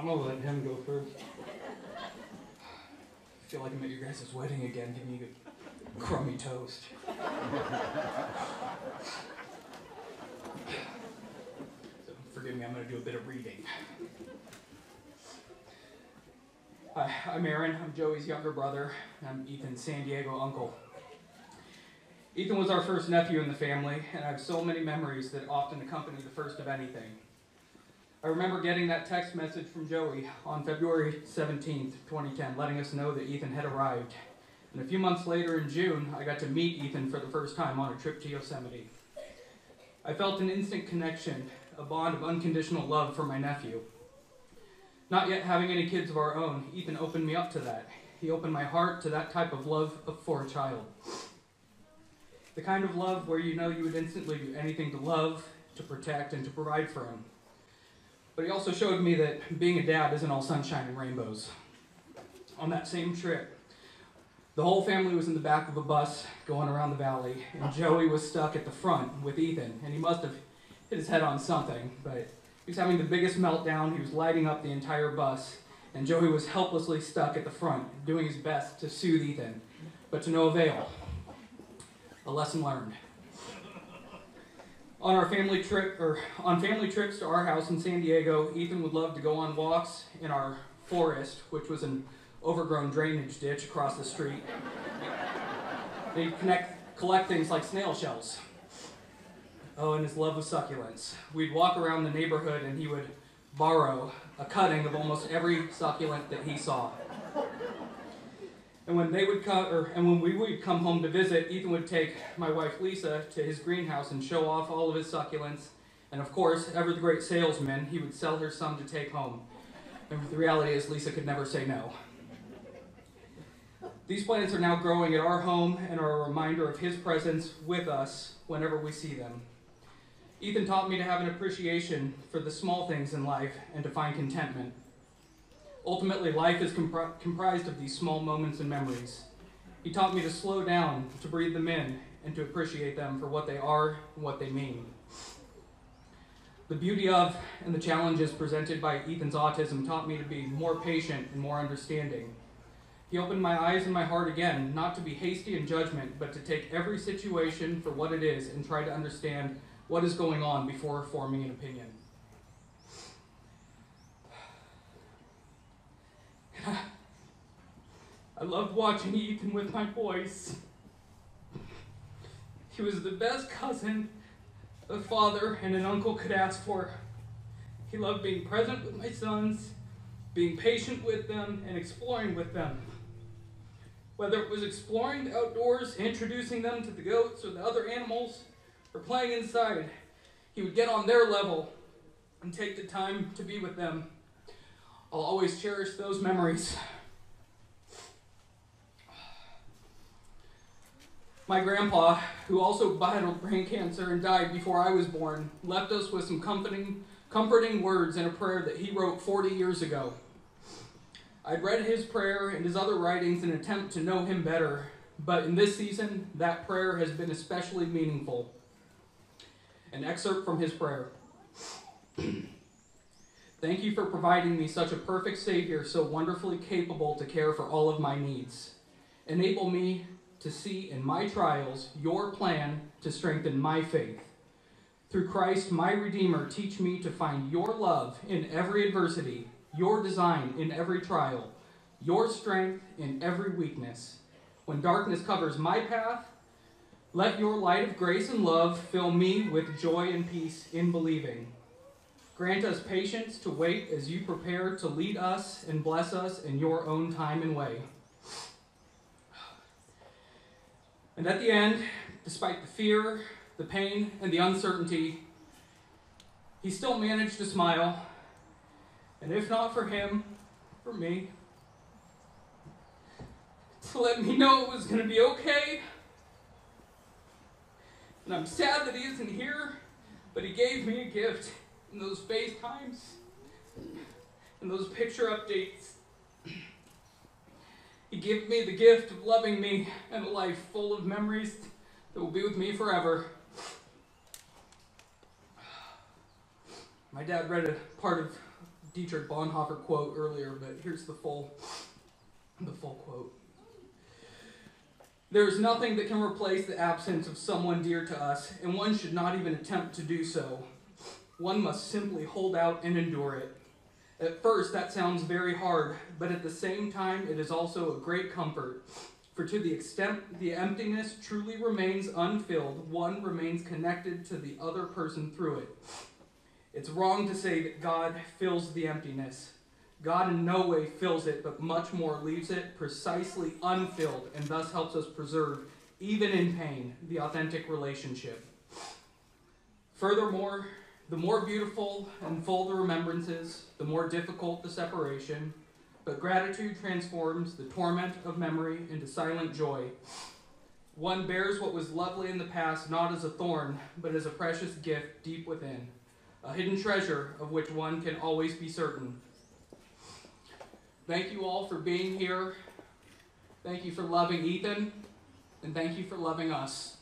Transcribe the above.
I'm gonna let him go first. I feel like I'm at your guys' wedding again, giving you crummy toast. So forgive me, I'm gonna do a bit of reading. Hi, I'm Aaron. I'm Joey's younger brother. I'm Ethan's San Diego uncle. Ethan was our first nephew in the family, and I have so many memories that often accompany the first of anything. I remember getting that text message from Joey on February 17th, 2010, letting us know that Ethan had arrived. And a few months later in June, I got to meet Ethan for the first time on a trip to Yosemite. I felt an instant connection, a bond of unconditional love for my nephew. Not yet having any kids of our own, Ethan opened me up to that. He opened my heart to that type of love for a child. The kind of love where you know you would instantly do anything to love, to protect, and to provide for him. But he also showed me that being a dad isn't all sunshine and rainbows. On that same trip, the whole family was in the back of a bus going around the valley, and Joey was stuck at the front with Ethan, and he must have hit his head on something, but he was having the biggest meltdown. He was lighting up the entire bus, and Joey was helplessly stuck at the front, doing his best to soothe Ethan, but to no avail. A lesson learned. On family trips to our house in San Diego, Ethan would love to go on walks in our forest, which was an overgrown drainage ditch across the street. He'd collect things like snail shells. Oh, and his love of succulents. We'd walk around the neighborhood and he would borrow a cutting of almost every succulent that he saw. And when we would come home to visit, Ethan would take my wife Lisa to his greenhouse and show off all of his succulents. And of course, ever the great salesman, he would sell her some to take home. And the reality is Lisa could never say no. These plants are now growing at our home and are a reminder of his presence with us whenever we see them. Ethan taught me to have an appreciation for the small things in life and to find contentment. Ultimately, life is comprised of these small moments and memories. He taught me to slow down, to breathe them in, and to appreciate them for what they are and what they mean. The beauty of and the challenges presented by Ethan's autism taught me to be more patient and more understanding. He opened my eyes and my heart again, not to be hasty in judgment, but to take every situation for what it is and try to understand what is going on before forming an opinion. I loved watching Ethan with my boys. He was the best cousin a father and an uncle could ask for. He loved being present with my sons, being patient with them, and exploring with them. Whether it was exploring the outdoors, introducing them to the goats or the other animals, or playing inside, he would get on their level and take the time to be with them. I'll always cherish those memories. My grandpa, who also battled brain cancer and died before I was born, left us with some comforting words in a prayer that he wrote 40 years ago. I'd read his prayer and his other writings in an attempt to know him better, but in this season, that prayer has been especially meaningful. An excerpt from his prayer. Thank you for providing me such a perfect Savior, so wonderfully capable to care for all of my needs. Enable me to see in my trials your plan to strengthen my faith. Through Christ, my Redeemer, teach me to find your love in every adversity, your design in every trial, your strength in every weakness. When darkness covers my path, let your light of grace and love fill me with joy and peace in believing. Grant us patience to wait as you prepare to lead us and bless us in your own time and way. And at the end, despite the fear, the pain, and the uncertainty, he still managed to smile. And if not for him, for me, to let me know it was going to be okay. And I'm sad that he isn't here, but he gave me a gift in those FaceTimes and those picture updates. He gave me the gift of loving me and a life full of memories that will be with me forever. My dad read a part of Dietrich Bonhoeffer quote earlier, but here's the full quote. There is nothing that can replace the absence of someone dear to us, and one should not even attempt to do so. One must simply hold out and endure it. At first, that sounds very hard, but at the same time, it is also a great comfort. For to the extent the emptiness truly remains unfilled, one remains connected to the other person through it. It's wrong to say that God fills the emptiness. God in no way fills it, but much more leaves it precisely unfilled, and thus helps us preserve, even in pain, the authentic relationship. Furthermore, the more beautiful and full the remembrances, the more difficult the separation, but gratitude transforms the torment of memory into silent joy. One bears what was lovely in the past not as a thorn, but as a precious gift deep within, a hidden treasure of which one can always be certain. Thank you all for being here. Thank you for loving Ethan, and thank you for loving us.